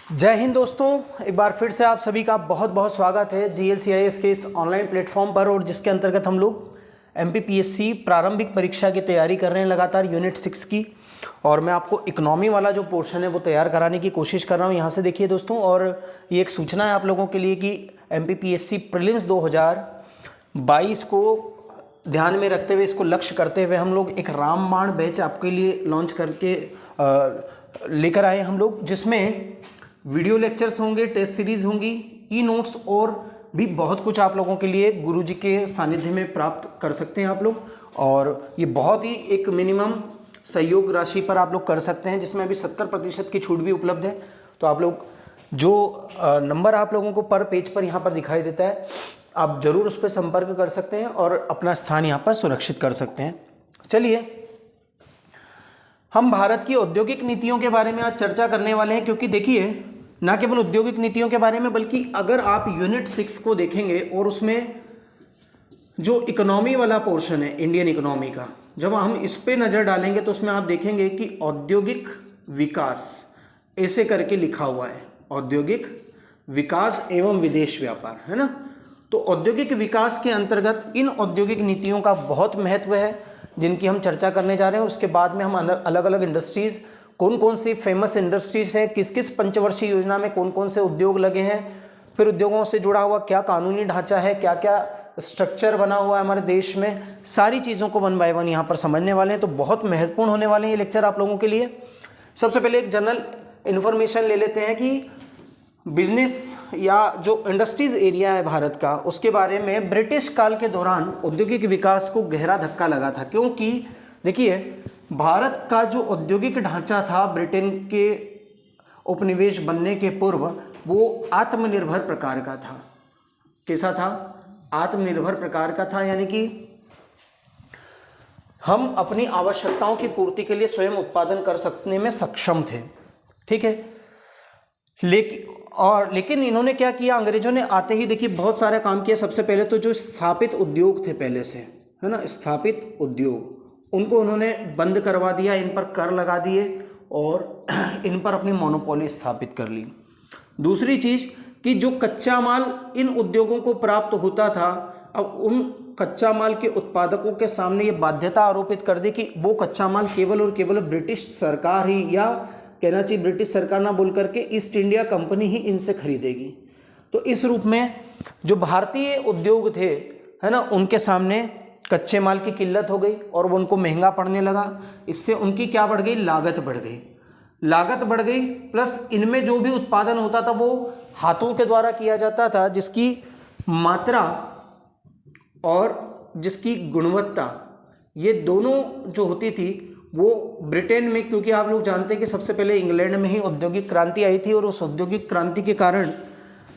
जय हिंद दोस्तों, एक बार फिर से आप सभी का बहुत बहुत स्वागत है GLCIS के इस ऑनलाइन प्लेटफॉर्म पर। और जिसके अंतर्गत हम लोग MPPSC प्रारंभिक परीक्षा की तैयारी कर रहे हैं लगातार यूनिट 6 की। और मैं आपको इकोनॉमी वाला जो पोर्शन है वो तैयार कराने की कोशिश कर रहा हूँ। यहाँ से देखिए दोस्तों, और ये एक सूचना है आप लोगों के लिए कि MPPSC प्रीलिम्स 2022 को ध्यान में रखते हुए, इसको लक्ष्य करते हुए हम लोग एक रामबाण बैच आपके लिए लॉन्च करके लेकर आए हम लोग, जिसमें वीडियो लेक्चर्स होंगे, टेस्ट सीरीज होंगी, ई नोट्स और भी बहुत कुछ आप लोगों के लिए गुरुजी के सानिध्य में प्राप्त कर सकते हैं आप लोग। और ये बहुत ही एक मिनिमम सहयोग राशि पर आप लोग कर सकते हैं, जिसमें अभी 70% की छूट भी उपलब्ध है। तो आप लोग जो नंबर आप लोगों को पर पेज पर यहाँ पर दिखाई देता है, आप जरूर उस पर संपर्क कर सकते हैं और अपना स्थान यहाँ पर सुरक्षित कर सकते हैं। चलिए, हम भारत की औद्योगिक नीतियों के बारे में आज चर्चा करने वाले हैं, क्योंकि देखिए, ना केवल औद्योगिक नीतियों के बारे में, बल्कि अगर आप यूनिट 6 को देखेंगे और उसमें जो इकोनॉमी वाला पोर्शन है इंडियन इकोनॉमी का, जब हम इस पे नज़र डालेंगे तो उसमें आप देखेंगे कि औद्योगिक विकास ऐसे करके लिखा हुआ है, औद्योगिक विकास एवं विदेश व्यापार, है ना। तो औद्योगिक विकास के अंतर्गत इन औद्योगिक नीतियों का बहुत महत्व है, जिनकी हम चर्चा करने जा रहे हैं। उसके बाद में हम अलग अलग इंडस्ट्रीज़, कौन कौन सी फेमस इंडस्ट्रीज हैं, किस किस पंचवर्षीय योजना में कौन कौन से उद्योग लगे हैं, फिर उद्योगों से जुड़ा हुआ क्या कानूनी ढांचा है, क्या क्या स्ट्रक्चर बना हुआ है हमारे देश में, सारी चीज़ों को 1 बाय 1 यहाँ पर समझने वाले हैं। तो बहुत महत्वपूर्ण होने वाले हैं ये लेक्चर आप लोगों के लिए। सबसे पहले एक जनरल इन्फॉर्मेशन ले लेते हैं कि बिजनेस या जो इंडस्ट्रीज एरिया है भारत का, उसके बारे में ब्रिटिश काल के दौरान औद्योगिक विकास को गहरा धक्का लगा था। क्योंकि देखिए, भारत का जो औद्योगिक ढांचा था ब्रिटेन के उपनिवेश बनने के पूर्व, वो आत्मनिर्भर प्रकार का था। कैसा था? आत्मनिर्भर प्रकार का था, यानी कि हम अपनी आवश्यकताओं की पूर्ति के लिए स्वयं उत्पादन कर सकने में सक्षम थे, ठीक है। लेकिन इन्होंने क्या किया, अंग्रेजों ने आते ही देखिए बहुत सारा काम किया। सबसे पहले तो जो स्थापित उद्योग थे पहले से, है ना, स्थापित उद्योग, उनको उन्होंने बंद करवा दिया, इन पर कर लगा दिए और इन पर अपनी मोनोपोली स्थापित कर ली। दूसरी चीज़ कि जो कच्चा माल इन उद्योगों को प्राप्त होता था, अब उन कच्चा माल के उत्पादकों के सामने ये बाध्यता आरोपित कर दी कि वो कच्चा माल केवल और केवल ब्रिटिश सरकार ही, या कहना चाहिए ब्रिटिश सरकार ना बोल करके ईस्ट इंडिया कंपनी ही इनसे खरीदेगी। तो इस रूप में जो भारतीय उद्योग थे, है ना, उनके सामने कच्चे माल की किल्लत हो गई और वो उनको महंगा पड़ने लगा। इससे उनकी क्या बढ़ गई, लागत बढ़ गई। लागत बढ़ गई प्लस इनमें जो भी उत्पादन होता था वो हाथों के द्वारा किया जाता था, जिसकी मात्रा और जिसकी गुणवत्ता, ये दोनों जो होती थी वो ब्रिटेन में, क्योंकि आप लोग जानते हैं कि सबसे पहले इंग्लैंड में ही औद्योगिक क्रांति आई थी, और उस औद्योगिक क्रांति के कारण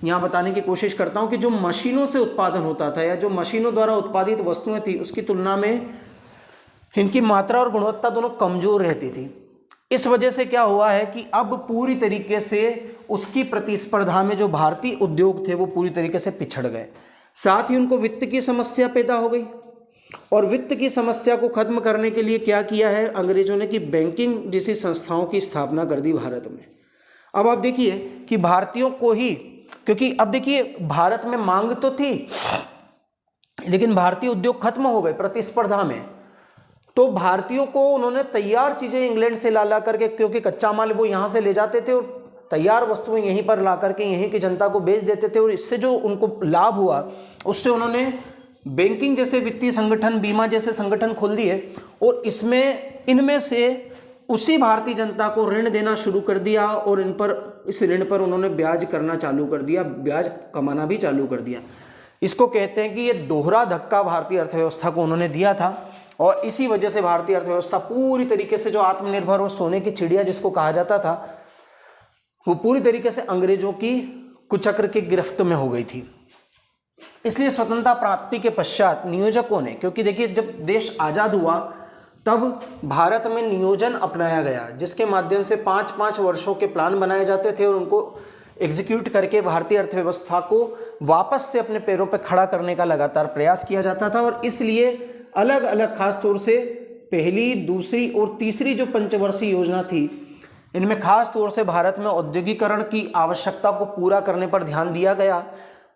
यहाँ बताने की कोशिश करता हूँ कि जो मशीनों से उत्पादन होता था या जो मशीनों द्वारा उत्पादित वस्तुएं थी, उसकी तुलना में इनकी मात्रा और गुणवत्ता दोनों कमजोर रहती थी। इस वजह से क्या हुआ है कि अब पूरी तरीके से उसकी प्रतिस्पर्धा में जो भारतीय उद्योग थे वो पूरी तरीके से पिछड़ गए। साथ ही उनको वित्त की समस्या पैदा हो गई, और वित्त की समस्या को खत्म करने के लिए क्या किया है अंग्रेजों ने कि बैंकिंग जैसी संस्थाओं की स्थापना कर दी भारत में। अब आप देखिए कि भारतीयों को ही, क्योंकि अब देखिए भारत में मांग तो थी लेकिन भारतीय उद्योग खत्म हो गए प्रतिस्पर्धा में, तो भारतीयों को उन्होंने तैयार चीजें इंग्लैंड से ला करके, क्योंकि कच्चा माल वो यहां से ले जाते थे और तैयार वस्तुएं यहीं पर ला करके यहीं की जनता को बेच देते थे, और इससे जो उनको लाभ हुआ उससे उन्होंने बैंकिंग जैसे वित्तीय संगठन, बीमा जैसे संगठन खोल दिए, और इनमें से उसी भारतीय जनता को ऋण देना शुरू कर दिया, और इन पर, इस ऋण पर उन्होंने ब्याज करना चालू कर दिया, ब्याज कमाना भी चालू कर दिया। इसको कहते हैं कि ये दोहरा धक्का भारतीय अर्थव्यवस्था को उन्होंने दिया था, और इसी वजह से भारतीय अर्थव्यवस्था पूरी तरीके से जो आत्मनिर्भर और सोने की चिड़िया जिसको कहा जाता था, वो पूरी तरीके से अंग्रेजों की कुचक्र की गिरफ्त में हो गई थी। इसलिए स्वतंत्रता प्राप्ति के पश्चात नियोजकों ने, क्योंकि देखिए जब देश आज़ाद हुआ तब भारत में नियोजन अपनाया गया, जिसके माध्यम से 5-5 वर्षों के प्लान बनाए जाते थे और उनको एग्जीक्यूट करके भारतीय अर्थव्यवस्था को वापस से अपने पैरों पर खड़ा करने का लगातार प्रयास किया जाता था। और इसलिए अलग अलग, खास तौर से पहली, दूसरी और तीसरी जो पंचवर्षीय योजना थी, इनमें खास तौर से भारत में औद्योगिकरण की आवश्यकता को पूरा करने पर ध्यान दिया गया।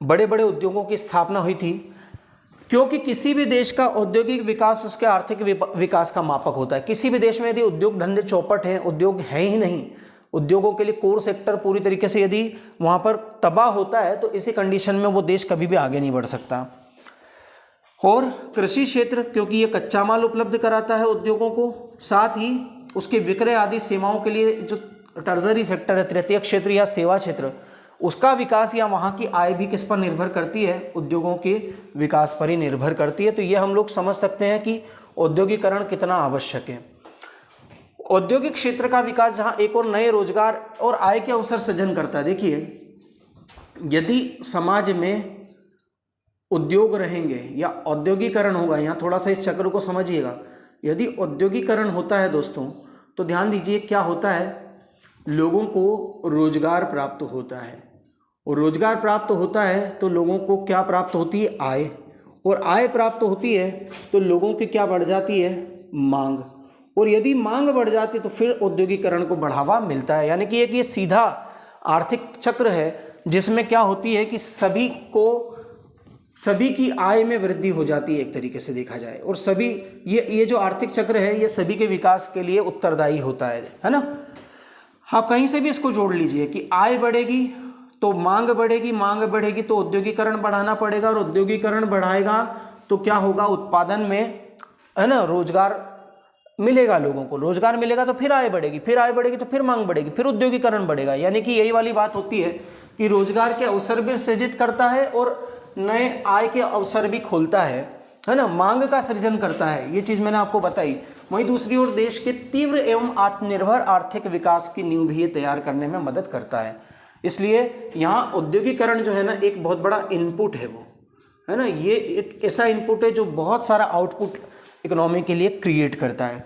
बड़े बड़े उद्योगों की स्थापना हुई थी, क्योंकि किसी भी देश का औद्योगिक विकास उसके आर्थिक विकास का मापक होता है। किसी भी देश में यदि उद्योग धंधे चौपट हैं, उद्योग है ही नहीं, उद्योगों के लिए कोर सेक्टर पूरी तरीके से यदि वहाँ पर तबाह होता है, तो इसी कंडीशन में वो देश कभी भी आगे नहीं बढ़ सकता। और कृषि क्षेत्र, क्योंकि ये कच्चा माल उपलब्ध कराता है उद्योगों को, साथ ही उसके विक्रय आदि सेवाओं के लिए जो टर्जरी सेक्टर है, तृतीय क्षेत्र या सेवा क्षेत्र, उसका विकास या वहाँ की आय भी किस पर निर्भर करती है? उद्योगों के विकास पर ही निर्भर करती है। तो ये हम लोग समझ सकते हैं कि औद्योगिकरण कितना आवश्यक है। औद्योगिक क्षेत्र का विकास जहाँ एक और नए रोजगार और आय के अवसर सृजन करता है। देखिए, यदि समाज में उद्योग रहेंगे या औद्योगिकरण होगा, यहाँ थोड़ा सा इस चक्र को समझिएगा। यदि औद्योगिकरण होता है दोस्तों, तो ध्यान दीजिए क्या होता है, लोगों को रोजगार प्राप्त होता है, और रोजगार प्राप्त होता है तो लोगों को क्या प्राप्त होती है? आय, और आय प्राप्त होती है तो लोगों की क्या बढ़ जाती है? मांग, और यदि मांग बढ़ जाती है तो फिर औद्योगिकरण को बढ़ावा मिलता है। यानी कि एक ये सीधा आर्थिक चक्र है जिसमें क्या होती है कि सभी की आय में वृद्धि हो जाती है एक तरीके से देखा जाए, और सभी ये जो आर्थिक चक्र है ये सभी के विकास के लिए उत्तरदायी होता है ना। आप कहीं से भी इसको जोड़ लीजिए कि आय बढ़ेगी तो मांग बढ़ेगी, मांग बढ़ेगी तो औद्योगिकरण बढ़ाना पड़ेगा, और औद्योगिकरण बढ़ाएगा तो क्या होगा? उत्पादन में, है ना, रोजगार मिलेगा, लोगों को रोजगार मिलेगा तो फिर आय बढ़ेगी, फिर आय बढ़ेगी तो फिर मांग बढ़ेगी, फिर औद्योगिकरण बढ़ेगा। यानी कि यही वाली बात होती है कि रोजगार के अवसर भी सृजित करता है और नए आय के अवसर भी खोलता है ना, मांग का सृजन करता है। ये चीज मैंने आपको बताई। वहीं दूसरी ओर देश के तीव्र एवं आत्मनिर्भर आर्थिक विकास की नींव भी ये तैयार करने में मदद करता है। इसलिए यहाँ औद्योगिकरण जो है ना, एक बहुत बड़ा इनपुट है वो, है ना, ये एक ऐसा इनपुट है जो बहुत सारा आउटपुट इकोनॉमी के लिए क्रिएट करता है।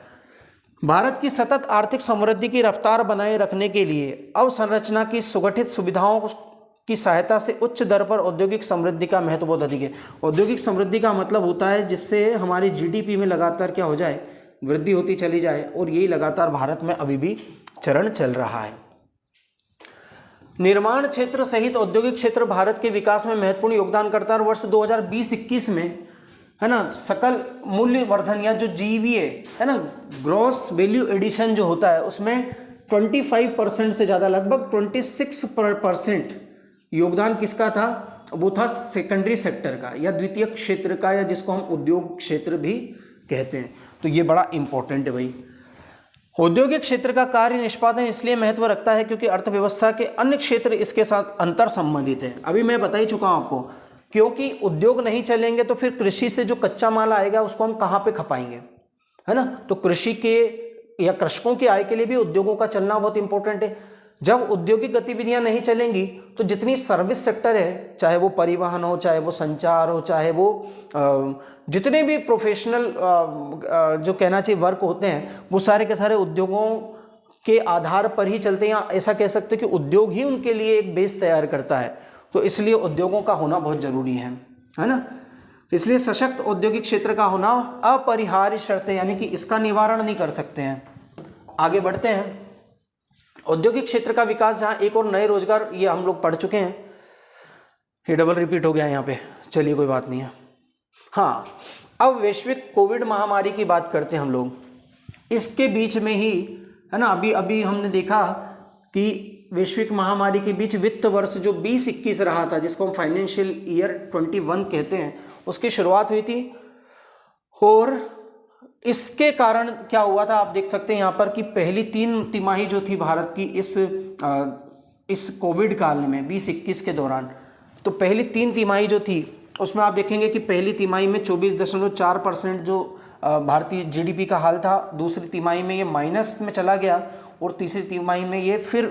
भारत की सतत आर्थिक समृद्धि की रफ्तार बनाए रखने के लिए अवसंरचना की सुगठित सुविधाओं की सहायता से उच्च दर पर औद्योगिक समृद्धि का महत्व बहुत अधिक है। औद्योगिक समृद्धि का मतलब होता है जिससे हमारी जीडीपी में लगातार क्या हो जाए? वृद्धि होती चली जाए, और यही लगातार भारत में अभी भी चरण चल रहा है। निर्माण क्षेत्र सहित औद्योगिक क्षेत्र भारत के विकास में महत्वपूर्ण योगदान करता है। वर्ष 2020-21 में, है ना, सकल मूल्य वर्धन या जो जीवीए है ना, ग्रॉस वैल्यू एडिशन जो होता है, उसमें 25% से ज़्यादा, लगभग 26% योगदान किसका था? वो था सेकेंडरी सेक्टर का या द्वितीय क्षेत्र का, या जिसको हम उद्योग क्षेत्र भी कहते हैं। तो ये बड़ा इंपॉर्टेंट है भाई। औद्योगिक क्षेत्र का कार्य निष्पादन इसलिए महत्व रखता है क्योंकि अर्थव्यवस्था के अन्य क्षेत्र इसके साथ अंतर संबंधित है। अभी मैं बता ही चुका हूं आपको, क्योंकि उद्योग नहीं चलेंगे तो फिर कृषि से जो कच्चा माल आएगा उसको हम कहाँ पे खपाएंगे, है ना। तो कृषि के या कृषकों की आय के लिए भी उद्योगों का चलना बहुत इंपॉर्टेंट है। जब औद्योगिक गतिविधियां नहीं चलेंगी तो जितनी सर्विस सेक्टर है, चाहे वो परिवहन हो, चाहे वो संचार हो, चाहे वो जितने भी प्रोफेशनल जो कहना चाहिए वर्क होते हैं, वो सारे के सारे उद्योगों के आधार पर ही चलते हैं, या ऐसा कह सकते हैं कि उद्योग ही उनके लिए एक बेस तैयार करता है। तो इसलिए उद्योगों का होना बहुत जरूरी है ना। इसलिए सशक्त औद्योगिक क्षेत्र का होना अपरिहार्य शर्त है, यानी कि इसका निवारण नहीं कर सकते हैं। आगे बढ़ते हैं। औद्योगिक क्षेत्र का विकास, जहां एक और नए रोजगार, ये हम लोग पढ़ चुके हैं, ये डबल रिपीट हो गया यहाँ पे, चलिए कोई बात नहीं है। हाँ, अब वैश्विक कोविड महामारी की बात करते हैं हम लोग। इसके बीच में ही, है ना, अभी हमने देखा कि वैश्विक महामारी के बीच वित्त वर्ष जो 2021 रहा था, जिसको हम फाइनेंशियल ईयर 21 कहते हैं, उसकी शुरुआत हुई थी। और इसके कारण क्या हुआ था, आप देख सकते हैं यहाँ पर कि पहली 3 तिमाही जो थी भारत की इस कोविड काल में 2021 के दौरान, तो पहली 3 तिमाही जो थी उसमें आप देखेंगे कि पहली तिमाही में 24.4% जो भारतीय जीडीपी का हाल था, दूसरी तिमाही में ये माइनस में चला गया, और तीसरी तिमाही में ये फिर,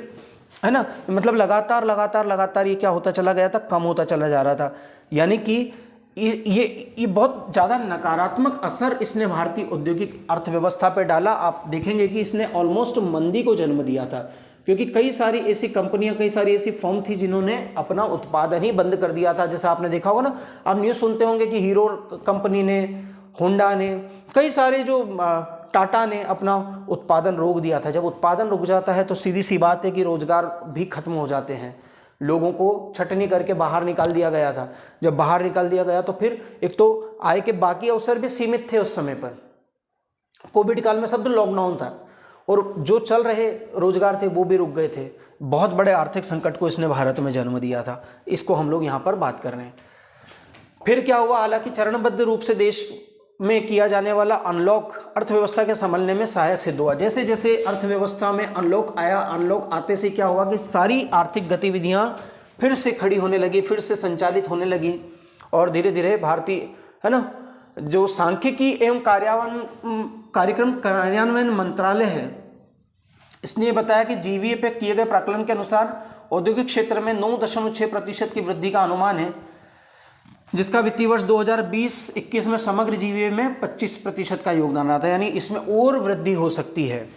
है ना, मतलब लगातार ये क्या होता चला गया था, कम होता चला जा रहा था। यानी कि ये बहुत ज़्यादा नकारात्मक असर इसने भारतीय औद्योगिक अर्थव्यवस्था पर डाला। आप देखेंगे कि इसने ऑलमोस्ट मंदी को जन्म दिया था, क्योंकि कई सारी ऐसी कंपनियां, कई सारी ऐसी फर्म थी जिन्होंने अपना उत्पादन ही बंद कर दिया था। जैसा आपने देखा होगा ना, आप न्यूज़ सुनते होंगे कि हीरो कंपनी ने, होंडा ने, कई सारे जो टाटा ने अपना उत्पादन रोक दिया था। जब उत्पादन रुक जाता है तो सीधी सी बात है कि रोजगार भी खत्म हो जाते हैं। लोगों को छटनी करके बाहर निकाल दिया गया था। जब बाहर निकाल दिया गया तो फिर एक तो आय के बाकी अवसर भी सीमित थे उस समय पर। कोविड काल में सब लॉकडाउन था और जो चल रहे रोजगार थे वो भी रुक गए थे। बहुत बड़े आर्थिक संकट को इसने भारत में जन्म दिया था। इसको हम लोग यहाँ पर बात कर रहे हैं। फिर क्या हुआ, हालांकि चरणबद्ध रूप से देश में किया जाने वाला अनलॉक अर्थव्यवस्था के संभलने में सहायक सिद्ध हुआ। जैसे जैसे अर्थव्यवस्था में अनलॉक आया, अनलॉक आते से क्या हुआ कि सारी आर्थिक गतिविधियां फिर से खड़ी होने लगी, फिर से संचालित होने लगी और धीरे धीरे भारतीय है ना जो सांख्यिकी एवं कार्यक्रम कार्यान्वयन मंत्रालय है, इसने बताया कि जीवीए पे किए गए प्राकलन के अनुसार औद्योगिक क्षेत्र में 9.6% की वृद्धि का अनुमान है, जिसका वित्तीय वर्ष 2020-21 में समग्र जीवीए में 25% का योगदान रहा था। यानी इसमें और वृद्धि हो सकती है।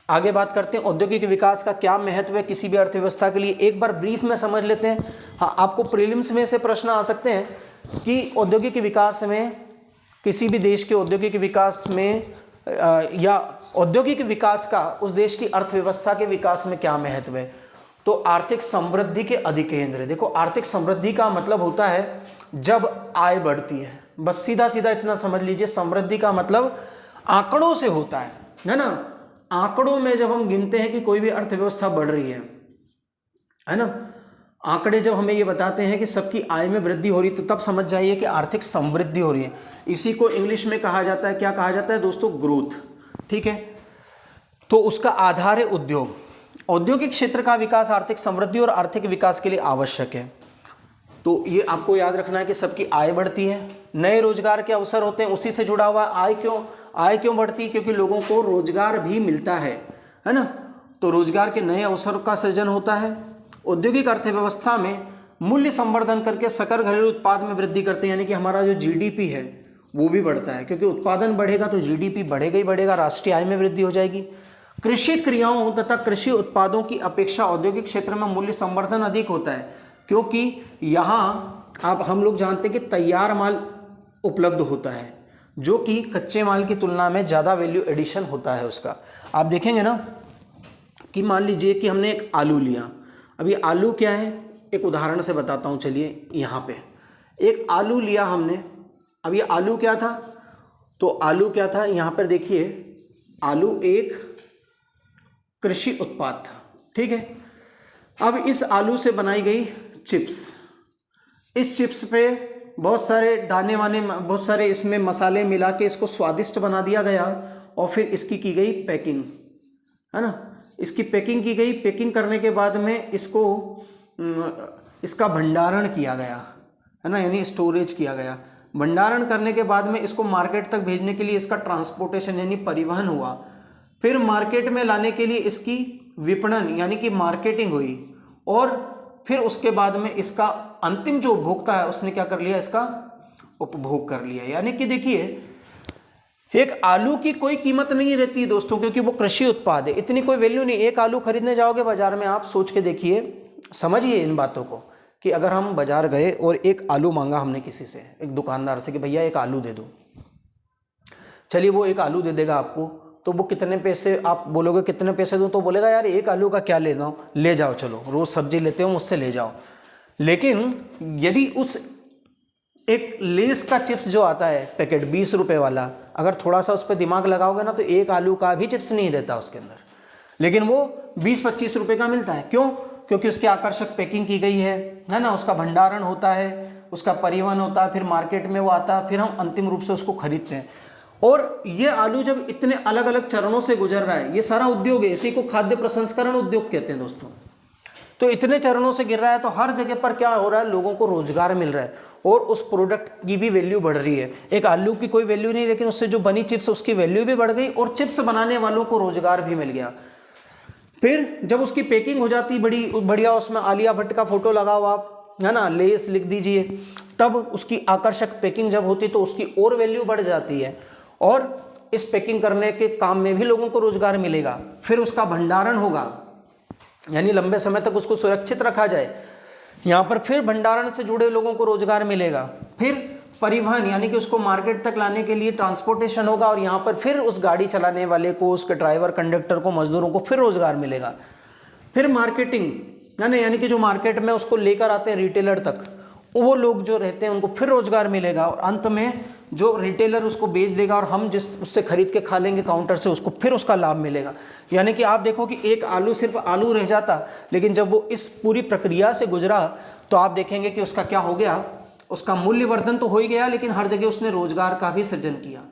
आगे बात करते हैं औद्योगिक विकास का क्या महत्व है किसी भी अर्थव्यवस्था के लिए, एक बार ब्रीफ में समझ लेते हैं। हाँ, आपको प्रीलिम्स में से प्रश्न आ सकते हैं कि औद्योगिक विकास में, किसी भी देश के औद्योगिक विकास में या औद्योगिक विकास का उस देश की अर्थव्यवस्था के विकास में क्या महत्व है। तो आर्थिक समृद्धि के अधिकेंद्र। देखो, आर्थिक समृद्धि का मतलब होता है जब आय बढ़ती है। बस सीधा सीधा इतना समझ लीजिए, समृद्धि का मतलब आंकड़ों से होता है ना। आंकड़ों में जब हम गिनते हैं कि कोई भी अर्थव्यवस्था बढ़ रही है ना, आंकड़े जब हमें ये बताते हैं कि सबकी आय में वृद्धि हो रही है, तो तब समझ जाइए कि आर्थिक समृद्धि हो रही है। इसी को इंग्लिश में कहा जाता है, क्या कहा जाता है दोस्तों, ग्रोथ। ठीक है, तो उसका आधार है उद्योग। औद्योगिक क्षेत्र का विकास आर्थिक समृद्धि और आर्थिक विकास के लिए आवश्यक है। तो ये आपको याद रखना है कि सबकी आय बढ़ती है, नए रोजगार के अवसर होते हैं, उसी से जुड़ा हुआ आय क्यों बढ़ती है, क्योंकि लोगों को रोजगार भी मिलता है ना। तो रोजगार के नए अवसरों का सृजन होता है। औद्योगिक अर्थव्यवस्था में मूल्य संवर्धन करके सकल घरेलू उत्पाद में वृद्धि करते हैं, यानी कि हमारा जो जीडीपी है वो भी बढ़ता है, क्योंकि उत्पादन बढ़ेगा तो जीडीपी बढ़ेगा ही बढ़ेगा, राष्ट्रीय आय में वृद्धि हो जाएगी। कृषि क्रियाओं तथा कृषि उत्पादों की अपेक्षा औद्योगिक क्षेत्र में मूल्य संवर्धन अधिक होता है, क्योंकि यहाँ हम लोग जानते हैं कि तैयार माल उपलब्ध होता है, जो कि कच्चे माल की तुलना में ज़्यादा वैल्यू एडिशन होता है उसका। आप देखेंगे ना कि मान लीजिए कि हमने एक आलू लिया। अब ये आलू क्या है, एक उदाहरण से बताता हूँ। चलिए, यहाँ पे एक आलू लिया हमने। अब ये आलू क्या था, तो आलू क्या था, यहाँ पर देखिए, आलू एक कृषि उत्पाद था। ठीक है, अब इस आलू से बनाई गई चिप्स। इस चिप्स पे बहुत सारे दाने वाने, बहुत सारे इसमें मसाले मिला के इसको स्वादिष्ट बना दिया गया और फिर इसकी की गई पैकिंग, है ना। इसकी पैकिंग की गई, पैकिंग करने के बाद में इसका भंडारण किया गया, है ना, यानी स्टोरेज किया गया। भंडारण करने के बाद में इसको मार्केट तक भेजने के लिए इसका ट्रांसपोर्टेशन यानी परिवहन हुआ। फिर मार्केट में लाने के लिए इसकी विपणन यानी कि मार्केटिंग हुई और फिर उसके बाद में इसका अंतिम जो उपभोक्ता है उसने क्या कर लिया, इसका उपभोग कर लिया। यानी कि देखिए, एक आलू की कोई कीमत नहीं रहती दोस्तों, क्योंकि वो कृषि उत्पाद है, इतनी कोई वैल्यू नहीं। एक आलू खरीदने जाओगे बाजार में, आप सोच के देखिए, समझिए इन बातों को, कि अगर हम बाजार गए और एक आलू मांगा हमने किसी से, एक दुकानदार से, कि भैया एक आलू दे दो। चलिए, वो एक आलू दे देगा आपको, तो वो कितने पैसे, आप बोलोगे कितने पैसे दूं, तो बोलेगा यार एक आलू का क्या लेना हो, ले जाओ, चलो रोज सब्जी लेते हो मुझसे ले जाओ। लेकिन यदि उस एक लेस का चिप्स जो आता है पैकेट 20 रुपए वाला, अगर थोड़ा सा उस पर दिमाग लगाओगे ना, तो एक आलू का भी चिप्स नहीं रहता उसके अंदर, लेकिन वो 20-25 रुपए का मिलता है। क्यों? क्योंकि उसकी आकर्षक पैकिंग की गई है ना, उसका भंडारण होता है, उसका परिवहन होता है, फिर मार्केट में वो आता है, फिर हम अंतिम रूप से उसको खरीदते हैं। और ये आलू जब इतने अलग अलग चरणों से गुजर रहा है, ये सारा उद्योग है, इसी को खाद्य प्रसंस्करण उद्योग कहते हैं दोस्तों। तो इतने चरणों से गिर रहा है, तो हर जगह पर क्या हो रहा है, लोगों को रोजगार मिल रहा है और उस प्रोडक्ट की भी वैल्यू बढ़ रही है। एक आलू की कोई वैल्यू नहीं, लेकिन उससे जो बनी चिप्स उसकी वैल्यू भी बढ़ गई और चिप्स बनाने वालों को रोजगार भी मिल गया। फिर जब उसकी पैकिंग हो जाती बड़ी बढ़िया, उसमें आलिया भट्ट का फोटो लगा हुआ, है ना, लेस लिख दीजिए, तब उसकी आकर्षक पैकिंग जब होती तो उसकी और वैल्यू बढ़ जाती है और इस पैकिंग करने के काम में भी लोगों को रोजगार मिलेगा। फिर उसका भंडारण होगा, यानी लंबे समय तक उसको सुरक्षित रखा जाए, यहाँ पर फिर भंडारण से जुड़े लोगों को रोजगार मिलेगा। फिर परिवहन यानी कि उसको मार्केट तक लाने के लिए ट्रांसपोर्टेशन होगा और यहाँ पर फिर उस गाड़ी चलाने वाले को, उसके ड्राइवर, कंडक्टर को, मजदूरों को फिर रोजगार मिलेगा। फिर मार्केटिंग यानी कि जो मार्केट में उसको लेकर आते हैं रिटेलर तक, वो लोग जो रहते हैं उनको फिर रोजगार मिलेगा और अंत में जो रिटेलर उसको बेच देगा और हम जिस उससे खरीद के खा लेंगे काउंटर से, उसको फिर उसका लाभ मिलेगा। यानी कि आप देखो कि एक आलू सिर्फ आलू रह जाता, लेकिन जब वो इस पूरी प्रक्रिया से गुजरा तो आप देखेंगे कि उसका क्या हो गया, उसका मूल्यवर्धन तो हो ही गया, लेकिन हर जगह उसने रोजगार का भी सृजन किया।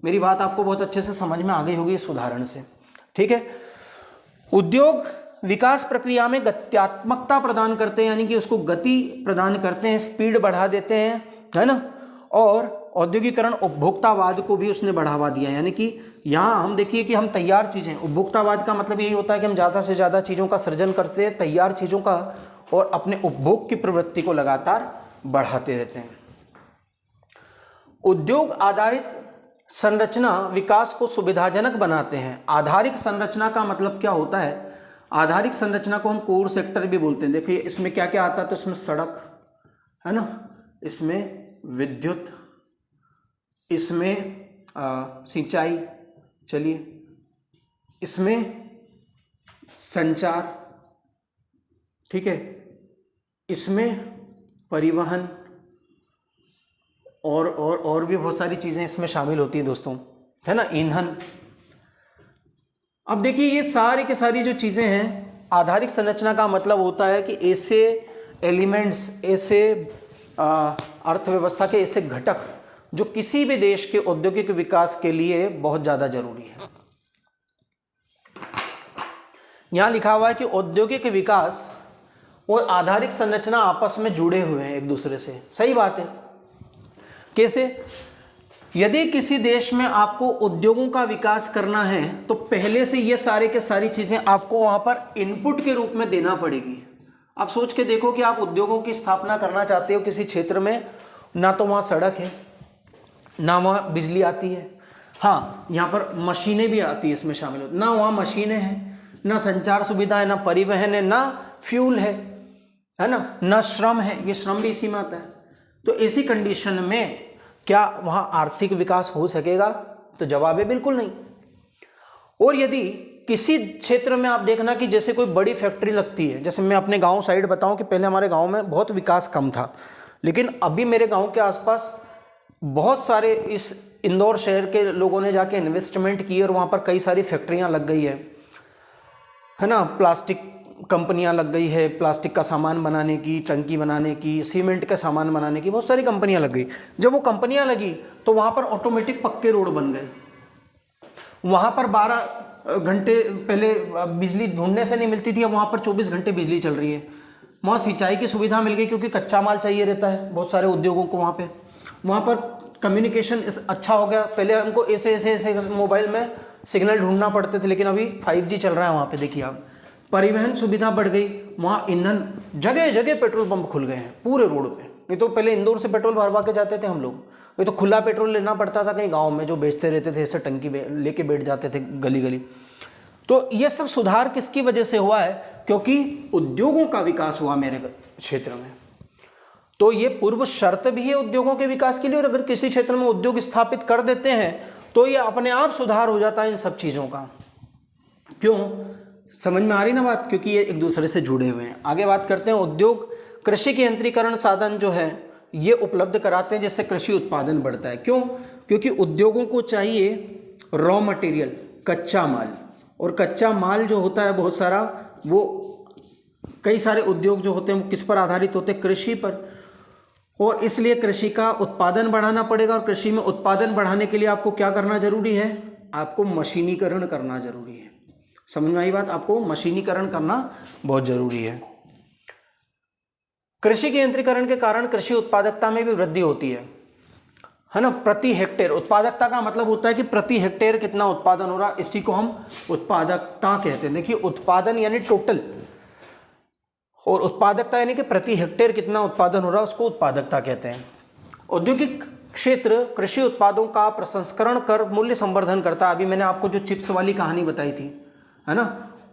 मेरी बात आपको बहुत अच्छे से समझ में आ गई होगी इस उदाहरण से, ठीक है। उद्योग विकास प्रक्रिया में गत्यात्मकता प्रदान करते हैं, यानी कि उसको गति प्रदान करते हैं, स्पीड बढ़ा देते हैं, है ना। और औद्योगिकरण उपभोक्तावाद को भी उसने बढ़ावा दिया, यानी कि यहाँ हम देखिए कि हम तैयार चीज़ें, उपभोक्तावाद का मतलब यही होता है कि हम ज़्यादा से ज़्यादा चीज़ों का सृजन करते हैं, तैयार चीज़ों का, और अपने उपभोग की प्रवृत्ति को लगातार बढ़ाते रहते हैं। उद्योग आधारित संरचना विकास को सुविधाजनक बनाते हैं। आधारिक संरचना का मतलब क्या होता है? आधारिक संरचना को हम कोर सेक्टर भी बोलते हैं। देखिए इसमें क्या क्या आता है, तो इसमें सड़क है ना, इसमें विद्युत, इसमें सिंचाई, चलिए इसमें संचार, ठीक है, इसमें परिवहन और भी बहुत सारी चीज़ें इसमें शामिल होती हैं दोस्तों, है ना, ईंधन। अब देखिए ये सारी की सारी जो चीज़ें हैं, आधारिक संरचना का मतलब होता है कि ऐसे एलिमेंट्स, ऐसे अर्थव्यवस्था के ऐसे घटक जो किसी भी देश के औद्योगिक विकास के लिए बहुत ज़्यादा जरूरी है। यहाँ लिखा हुआ है कि औद्योगिक विकास और आधारिक संरचना आपस में जुड़े हुए हैं एक दूसरे से। सही बात है। कैसे? यदि किसी देश में आपको उद्योगों का विकास करना है तो पहले से ये सारे के सारी चीज़ें आपको वहाँ पर इनपुट के रूप में देना पड़ेगी। आप सोच के देखो कि आप उद्योगों की स्थापना करना चाहते हो किसी क्षेत्र में, ना तो वहाँ सड़क है, ना वहाँ बिजली आती है, हाँ यहाँ पर मशीनें भी आती है इसमें शामिल होती, ना वहाँ मशीनें हैं, ना संचार सुविधा है, ना परिवहन है, ना फ्यूल है ना श्रम है, ये श्रम भी इसी में आता है। तो ऐसी कंडीशन में क्या वहाँ आर्थिक विकास हो सकेगा? तो जवाब है बिल्कुल नहीं। और यदि किसी क्षेत्र में आप देखना कि जैसे कोई बड़ी फैक्ट्री लगती है, जैसे मैं अपने गांव साइड बताऊं कि पहले हमारे गांव में बहुत विकास कम था, लेकिन अभी मेरे गांव के आसपास बहुत सारे इस इंदौर शहर के लोगों ने जाके इन्वेस्टमेंट की और वहाँ पर कई सारी फैक्ट्रियाँ लग गई है ना, प्लास्टिक कंपनियां लग गई है, प्लास्टिक का सामान बनाने की, टंकी बनाने की, सीमेंट का सामान बनाने की बहुत सारी कंपनियां लग गई। जब वो कंपनियां लगी तो वहाँ पर ऑटोमेटिक पक्के रोड बन गए। वहाँ पर 12 घंटे पहले बिजली ढूंढने से नहीं मिलती थी, अब वहाँ पर 24 घंटे बिजली चल रही है। वहाँ सिंचाई की सुविधा मिल गई क्योंकि कच्चा माल चाहिए रहता है बहुत सारे उद्योगों को वहाँ पर कम्युनिकेशन अच्छा हो गया। पहले हमको ऐसे मोबाइल में सिग्नल ढूंढना पड़ते थे, लेकिन अभी 5G चल रहा है वहाँ पर। देखिए आप, परिवहन सुविधा बढ़ गई, वहाँ ईंधन, जगह जगह पेट्रोल पंप खुल गए हैं पूरे रोड पे। नहीं तो पहले इंदौर से पेट्रोल भरवा के जाते थे हम लोग, ये तो खुला पेट्रोल लेना पड़ता था कहीं गांव में, जो बेचते रहते थे ऐसे टंकी लेके बैठ जाते थे गली गली। तो ये सब सुधार किसकी वजह से हुआ है? क्योंकि उद्योगों का विकास हुआ मेरे क्षेत्र में। तो ये पूर्व शर्त भी है उद्योगों के विकास के लिए, और अगर किसी क्षेत्र में उद्योग स्थापित कर देते हैं तो ये अपने आप सुधार हो जाता है इन सब चीज़ों का। क्यों? समझ में आ रही ना बात? क्योंकि ये एक दूसरे से जुड़े हुए हैं। आगे बात करते हैं। उद्योग कृषि के यंत्रीकरण साधन जो है ये उपलब्ध कराते हैं, जिससे कृषि उत्पादन बढ़ता है। क्यों? क्योंकि उद्योगों को चाहिए रॉ मटेरियल, कच्चा माल, और कच्चा माल जो होता है बहुत सारा, वो कई सारे उद्योग जो होते हैं वो किस पर आधारित होते हैं? कृषि पर। और इसलिए कृषि का उत्पादन बढ़ाना पड़ेगा, और कृषि में उत्पादन बढ़ाने के लिए आपको क्या करना जरूरी है? आपको मशीनीकरण करना जरूरी है। समझ में आई बात? आपको मशीनीकरण करना बहुत जरूरी है। कृषि के यंत्रीकरण के कारण कृषि उत्पादकता में भी वृद्धि होती है ना। प्रति हेक्टेयर, उत्पादकता का मतलब होता है कि प्रति हेक्टेयर कितना उत्पादन हो रहा, इसी को हम उत्पादकता कहते हैं। देखिए उत्पादन यानी टोटल, और उत्पादकता यानी कि प्रति हेक्टेयर कितना उत्पादन हो रहा है, उसको उत्पादकता कहते हैं। औद्योगिक क्षेत्र कृषि उत्पादों का प्रसंस्करण कर मूल्य संवर्धन करता है। अभी मैंने आपको जो चिप्स वाली कहानी बताई थी, है ना,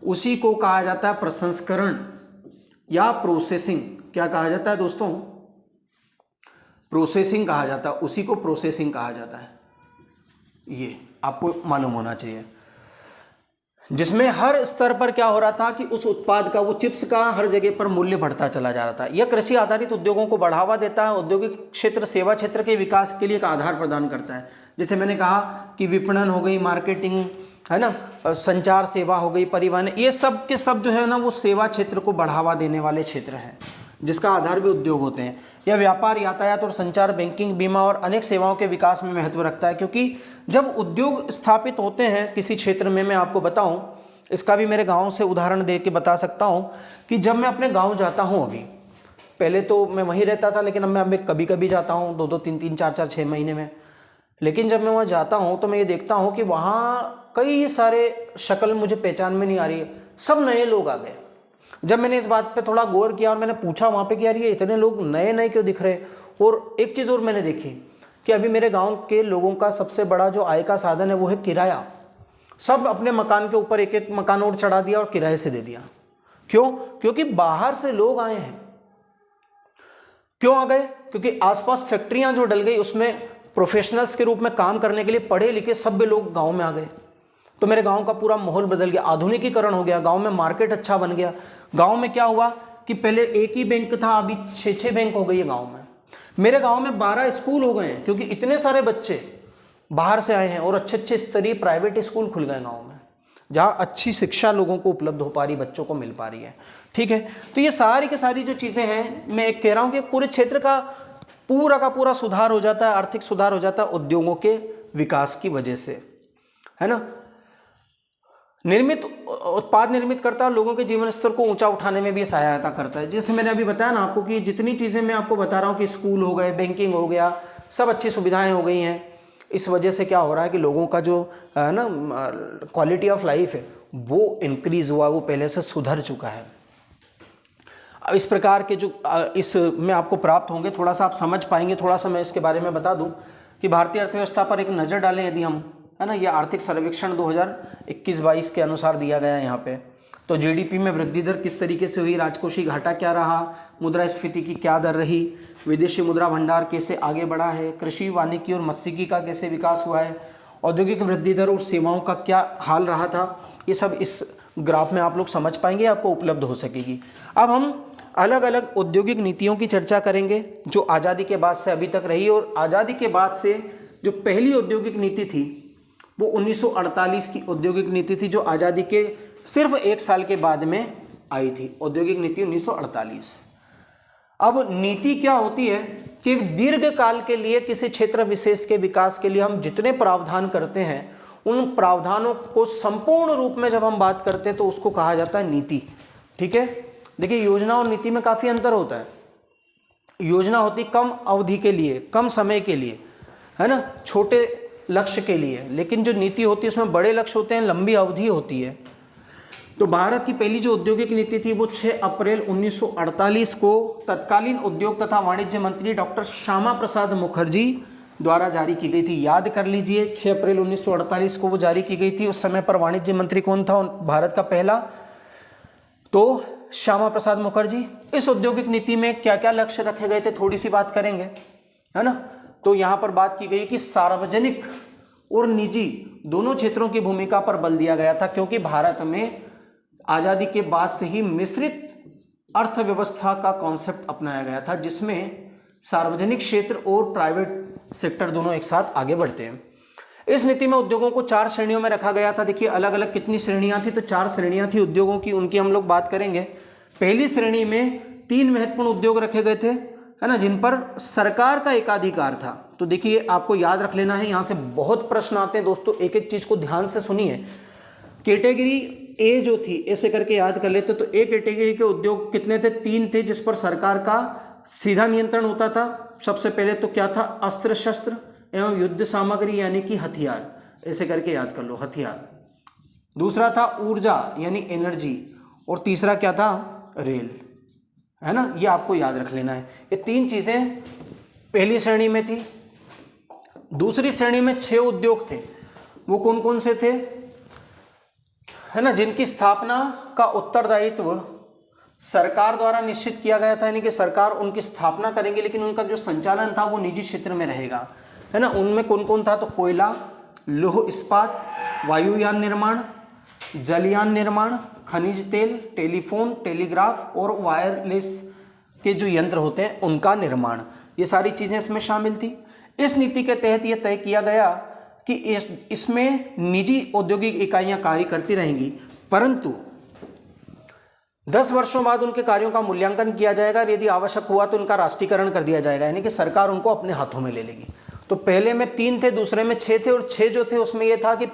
उसी को कहा जाता है प्रसंस्करण या प्रोसेसिंग। क्या कहा जाता है दोस्तों? प्रोसेसिंग कहा जाता है, उसी को प्रोसेसिंग कहा जाता है। ये आपको मालूम होना चाहिए, जिसमें हर स्तर पर क्या हो रहा था कि उस उत्पाद का, वो चिप्स का हर जगह पर मूल्य बढ़ता चला जा रहा था। यह कृषि आधारित उद्योगों को बढ़ावा देता है, औद्योगिक क्षेत्र सेवा क्षेत्र के विकास के लिए एक आधार प्रदान करता है। जैसे मैंने कहा कि विपणन हो गई, मार्केटिंग है ना, संचार सेवा हो गई, परिवहन, ये सब के सब जो है ना वो सेवा क्षेत्र को बढ़ावा देने वाले क्षेत्र हैं, जिसका आधार भी उद्योग होते हैं। यह व्यापार, यातायात और संचार, बैंकिंग, बीमा और अनेक सेवाओं के विकास में महत्व रखता है, क्योंकि जब उद्योग स्थापित होते हैं किसी क्षेत्र में, मैं आपको बताऊं, इसका भी मेरे गांव से उदाहरण दे के बता सकता हूं कि जब मैं अपने गांव जाता हूं, अभी पहले तो मैं वहीं रहता था, लेकिन अब मैं कभी कभी जाता हूं, 2-2, 3-3, 4-4, 6 महीने में। लेकिन जब मैं वहाँ जाता हूँ तो मैं ये देखता हूँ कि वहाँ कई सारे शक्ल मुझे पहचान में नहीं आ रही है, सब नए लोग आ गए। जब मैंने इस बात पे थोड़ा गौर किया और मैंने पूछा वहाँ पे कि यार ये इतने लोग नए नए क्यों दिख रहे हैं, और एक चीज़ और मैंने देखी कि अभी मेरे गांव के लोगों का सबसे बड़ा जो आय का साधन है वो है किराया। सब अपने मकान के ऊपर एक एक मकान और चढ़ा दिया और किराए से दे दिया। क्यों? क्योंकि बाहर से लोग आए हैं। क्यों आ गए? क्योंकि आसपास फैक्ट्रियां जो डल गई, उसमें प्रोफेशनल्स के रूप में काम करने के लिए पढ़े लिखे सभ्य लोग गांव में आ गए। तो मेरे गांव का पूरा माहौल बदल गया, आधुनिकीकरण हो गया, गांव में मार्केट अच्छा बन गया। गांव में क्या हुआ कि पहले एक ही बैंक था, अभी 6-6 बैंक हो गई है गांव में। मेरे गांव में 12 स्कूल हो गए हैं, क्योंकि इतने सारे बच्चे बाहर से आए हैं, और अच्छे अच्छे स्तरीय प्राइवेट स्कूल खुल गए गाँव में, जहाँ अच्छी शिक्षा लोगों को उपलब्ध हो पा रही, बच्चों को मिल पा रही है। ठीक है, तो ये सारी की सारी जो चीज़ें हैं, मैं एक कह रहा हूँ कि पूरे क्षेत्र का पूरा सुधार हो जाता है, आर्थिक सुधार हो जाता है उद्योगों के विकास की वजह से, है ना। उत्पाद निर्मित करता है, लोगों के जीवन स्तर को ऊंचा उठाने में भी सहायता करता है। जैसे मैंने अभी बताया ना आपको कि जितनी चीज़ें मैं आपको बता रहा हूँ कि स्कूल हो गए, बैंकिंग हो गया, सब अच्छी सुविधाएं हो गई हैं। इस वजह से क्या हो रहा है कि लोगों का जो है ना क्वालिटी ऑफ लाइफ है वो इंक्रीज हुआ, वो पहले से सुधर चुका है। अब इस प्रकार के जो इसमें आपको प्राप्त होंगे, थोड़ा सा आप समझ पाएंगे। थोड़ा सा मैं इसके बारे में बता दूं कि भारतीय अर्थव्यवस्था पर एक नज़र डालें यदि हम, है ना, ये आर्थिक सर्वेक्षण 2021-22 के अनुसार दिया गया है यहाँ पे। तो जीडीपी में वृद्धि दर किस तरीके से हुई, राजकोषीय घाटा क्या रहा, मुद्रास्फीति की क्या दर रही, विदेशी मुद्रा भंडार कैसे आगे बढ़ा है, कृषि, वानिकी और मत्स्यिकी का कैसे विकास हुआ है, औद्योगिक वृद्धि दर और सेवाओं का क्या हाल रहा था, ये सब इस ग्राफ में आप लोग समझ पाएंगे, आपको उपलब्ध हो सकेगी। अब हम अलग अलग औद्योगिक नीतियों की चर्चा करेंगे जो आज़ादी के बाद से अभी तक रही, और आज़ादी के बाद से जो पहली औद्योगिक नीति थी वो 1948 की औद्योगिक नीति थी, जो आज़ादी के सिर्फ 1 साल के बाद में आई थी। औद्योगिक नीति 1948। अब नीति क्या होती है कि एक दीर्घ काल के लिए किसी क्षेत्र विशेष के विकास के लिए हम जितने प्रावधान करते हैं, उन प्रावधानों को संपूर्ण रूप में जब हम बात करते हैं तो उसको कहा जाता है नीति। ठीक है, देखिए योजना और नीति में काफ़ी अंतर होता है। योजना होती कम अवधि के लिए, कम समय के लिए, है ना, छोटे लक्ष्य के लिए, लेकिन जो नीति होती है उसमें बड़े लक्ष्य होते हैं, लंबी अवधि होती है। तो भारत की पहली जो औद्योगिक नीति थी वो 6 अप्रैल 1948 को तत्कालीन उद्योग तथा वाणिज्य मंत्री डॉक्टर श्यामा प्रसाद मुखर्जी द्वारा जारी की गई थी। याद कर लीजिए, 6 अप्रैल 1948 को वो जारी की गई थी। उस समय पर वाणिज्य मंत्री कौन था भारत का पहला? तो श्यामा प्रसाद मुखर्जी। इस औद्योगिक नीति में क्या क्या लक्ष्य रखे गए थे, थोड़ी सी बात करेंगे, है ना। तो यहाँ पर बात की गई कि सार्वजनिक और निजी दोनों क्षेत्रों की भूमिका पर बल दिया गया था, क्योंकि भारत में आज़ादी के बाद से ही मिश्रित अर्थव्यवस्था का कॉन्सेप्ट अपनाया गया था, जिसमें सार्वजनिक क्षेत्र और प्राइवेट सेक्टर दोनों एक साथ आगे बढ़ते हैं। इस नीति में उद्योगों को 4 श्रेणियों में रखा गया था। देखिए अलग अलग कितनी श्रेणियां थी, तो 4 श्रेणियां थी उद्योगों की, उनकी हम लोग बात करेंगे। पहली श्रेणी में 3 महत्वपूर्ण उद्योग रखे गए थे, है ना, जिन पर सरकार का एकाधिकार था। तो देखिए आपको याद रख लेना है, यहाँ से बहुत प्रश्न आते हैं दोस्तों, एक एक चीज को ध्यान से सुनिए। कैटेगरी ए जो थी, ऐसे करके याद कर लेते तो ए कैटेगरी के उद्योग कितने थे? 3 थे, जिस पर सरकार का सीधा नियंत्रण होता था। सबसे पहले तो क्या था? अस्त्र शस्त्र एवं युद्ध सामग्री यानी कि हथियार, ऐसे करके याद कर लो, हथियार। दूसरा था ऊर्जा यानी एनर्जी, और तीसरा क्या था? रेल, है ना, ये आपको याद रख लेना है। ये 3 चीजें पहली श्रेणी में थी। दूसरी श्रेणी में 6 उद्योग थे। वो कौन कौन से थे, है ना, जिनकी स्थापना का उत्तरदायित्व सरकार द्वारा निश्चित किया गया था, यानी कि सरकार उनकी स्थापना करेंगे लेकिन उनका जो संचालन था वो निजी क्षेत्र में रहेगा, है ना। उनमें कौन कौन था, तो कोयला, लौह इस्पात, वायुयान निर्माण, जलयान निर्माण, खनिज तेल, टेलीफोन, टेलीग्राफ और वायरलेस के जो यंत्र होते हैं उनका निर्माण, ये सारी चीज़ें इसमें शामिल थी। इस नीति के तहत ये तय किया गया कि इसमें निजी औद्योगिक इकाइयां कार्य करती रहेंगी, परंतु 10 वर्षों बाद उनके कार्यों का मूल्यांकन किया जाएगा और यदि आवश्यक हुआ तो उनका राष्ट्रीयकरण कर दिया जाएगा, यानी कि सरकार उनको अपने हाथों में ले लेगी। तो पहले में 3 थे, दूसरे में 6 थे, और 6 जो थे उसमें यह था कि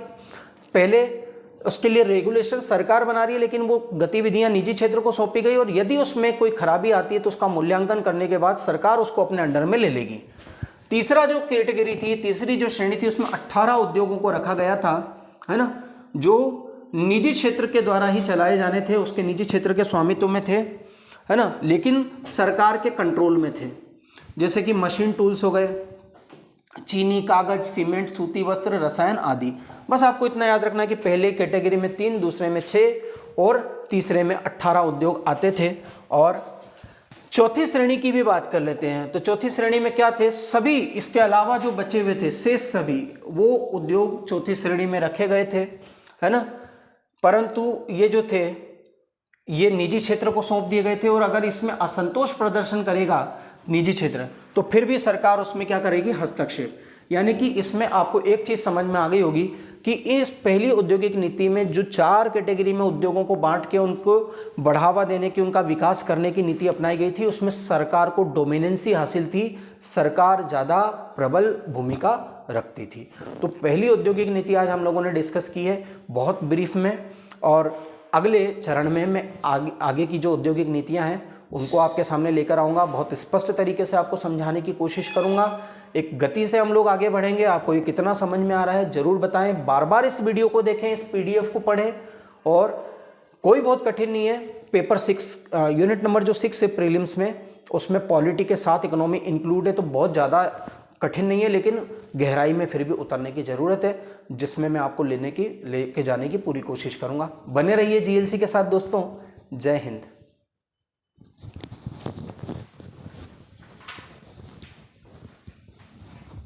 पहले उसके लिए रेगुलेशन सरकार बना रही है लेकिन वो गतिविधियां निजी क्षेत्र को सौंपी गई, और यदि उसमें कोई खराबी आती है तो उसका मूल्यांकन करने के बाद सरकार उसको अपने अंडर में ले लेगी। तीसरा जो कैटेगरी थी, तीसरी जो श्रेणी थी, उसमें 18 उद्योगों को रखा गया था, है ना, जो निजी क्षेत्र के द्वारा ही चलाए जाने थे, उसके निजी क्षेत्र के स्वामित्व में थे, है ना, लेकिन सरकार के कंट्रोल में थे। जैसे कि मशीन टूल्स हो गए, चीनी, कागज, सीमेंट, सूती वस्त्र, रसायन आदि। बस आपको इतना याद रखना है कि पहले कैटेगरी में 3, दूसरे में 6 और तीसरे में 18 उद्योग आते थे। और चौथी श्रेणी की भी बात कर लेते हैं। तो चौथी श्रेणी में क्या थे, सभी इसके अलावा जो बचे हुए थे शेष सभी वो उद्योग चौथी श्रेणी में रखे गए थे, है ना, परंतु ये जो थे ये निजी क्षेत्र को सौंप दिए गए थे। और अगर इसमें असंतोष प्रदर्शन करेगा निजी क्षेत्र तो फिर भी सरकार उसमें क्या करेगी, हस्तक्षेप। यानी कि इसमें आपको एक चीज समझ में आ गई होगी कि इस पहली औद्योगिक नीति में जो 4 कैटेगरी में उद्योगों को बांट के उनको बढ़ावा देने की, उनका विकास करने की नीति अपनाई गई थी, उसमें सरकार को डोमिनेंसी हासिल थी, सरकार ज़्यादा प्रबल भूमिका रखती थी। तो पहली औद्योगिक नीति आज हम लोगों ने डिस्कस की है बहुत ब्रीफ में, और अगले चरण में मैं आगे की जो औद्योगिक नीतियाँ हैं उनको आपके सामने लेकर आऊँगा, बहुत स्पष्ट तरीके से आपको समझाने की कोशिश करूँगा। एक गति से हम लोग आगे बढ़ेंगे। आपको ये कितना समझ में आ रहा है ज़रूर बताएं, बार बार इस वीडियो को देखें, इस PDF को पढ़ें, और कोई बहुत कठिन नहीं है। पेपर 6 यूनिट नंबर जो 6 है प्रीलिम्स में, उसमें पॉलिटी के साथ इकोनॉमी इंक्लूड है, तो बहुत ज़्यादा कठिन नहीं है, लेकिन गहराई में फिर भी उतरने की ज़रूरत है, जिसमें मैं आपको लेके जाने की पूरी कोशिश करूँगा। बने रहिए GLC के साथ दोस्तों। जय हिंद।